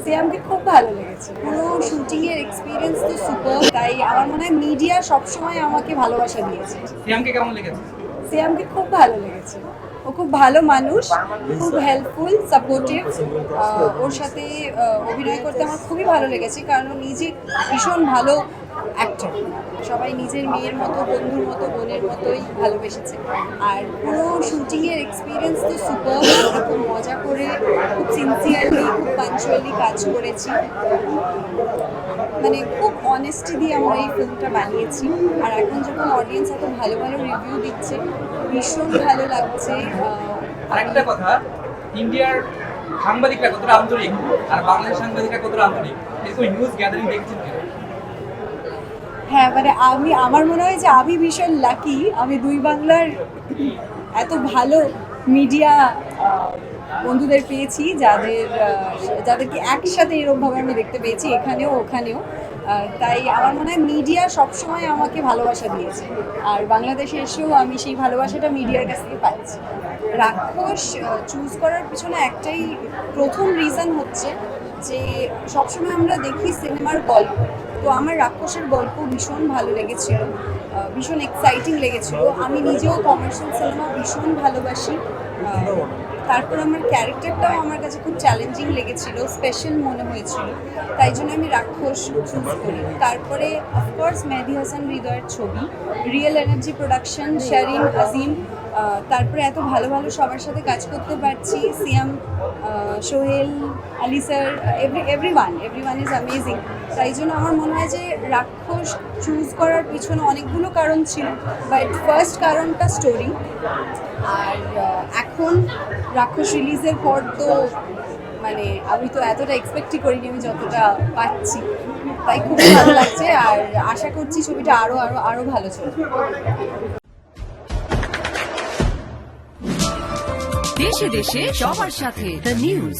সিয়ামকে খুব ভালো লেগেছে। পুরো শুটিং এর এক্সপিরিয়েন্স তো সুপার। তাই আমার মনে হয় মিডিয়া সবসময় আমাকে ভালোবাসা দিয়েছে। সিয়ামকে কেমন লেগেছে? সিয়ামকে খুব ভালো লেগেছে। ও খুব ভালো মানুষ, খুব হেল্পফুল, সাপোর্টিভ। ওর সাথে অভিনয় করতে আমার খুবই ভালো লেগেছে, কারণ ও নিজে ভীষণ ভালো অ্যাক্টর। সবাই নিজের মেয়ের মতো, বন্ধুর মতো, বোনের মতোই ভালোবেসেছে। আর পুরো শুটিংয়ের এক্সপিরিয়েন্স তো সুপার। আমরা খুব মজা করে, খুব সিনসিয়ারলি, খুব পাঞ্চুয়ালি কাজ করেছি। মানে খুব অনেস্টি দিয়ে আমরা এই ফিল্মটা বানিয়েছি। আর এখন যখন অডিয়েন্স এত ভালো ভালো রিভিউ দিচ্ছে, ভীষণ ভালো লাগছে। আরেকটা কথা, ইন্ডিয়ার সাংবাদিকরা কতটা আন্তরিক আর বাংলাদেশের সাংবাদিকরা কতটা আন্তরিক, এরকম নিউজ গ্যাদারিং দেখেছেন কিনা? হ্যাঁ, মানে আমার মনে হয় যে আমি ভীষণ লাকি। আমি দুই বাংলার এত ভালো মিডিয়া বন্ধুদের পেয়েছি, যাদেরকে একসাথে এরকমভাবে আমি দেখতে পেয়েছি, এখানেও ওখানেও। তাই আমার মনে হয় মিডিয়া সবসময় আমাকে ভালোবাসা দিয়েছে। আর বাংলাদেশে এসেও আমি সেই ভালোবাসাটা মিডিয়ার কাছ থেকে পাচ্ছি। রাক্ষস চুজ করার পিছনে একটাই প্রথম রিজন হচ্ছে যে সবসময় আমরা দেখি সিনেমার গল্প। তো আমার রাক্ষসের গল্প ভীষণ ভালো লেগেছিল, ভীষণ এক্সাইটিং লেগেছিল। আমি নিজেও কমার্শিয়াল সিনেমা ভীষণ ভালোবাসি। তারপর আমার ক্যারেক্টারটাও আমার কাছে খুব চ্যালেঞ্জিং লেগেছিল, স্পেশাল মনে হয়েছিল। তাই জন্য আমি রাক্ষস চুজ করি। তারপরে অফকোর্স মেহেদী হাসান হৃদয়ের ছবি, রিয়েল এনার্জি প্রোডাকশন, শারিন আজিম। তারপরে এত ভালো ভালো সবার সাথে কাজ করতে পারছি, সিয়াম, সোহেল, আলি স্যার, এভরিওয়ান ইজ অ্যামেজিং। তাই জন্য আমার মনে হয় যে রাক্ষস চুজ করার পিছনে অনেকগুলো কারণ ছিল, বাট ফার্স্ট কারণটা স্টোরি। আর এখন রাক্ষস রিলিজের পর তো মানে আমি তো এতটা এক্সপেক্টই করিনি আমি যতটা পাচ্ছি। তাই খুব ভালো লাগছে, আর আশা করছি ছবিটা আরো আরো আরো ভালো চলবে। দেশে দেশে সবার সাথে দ্য নিউজ।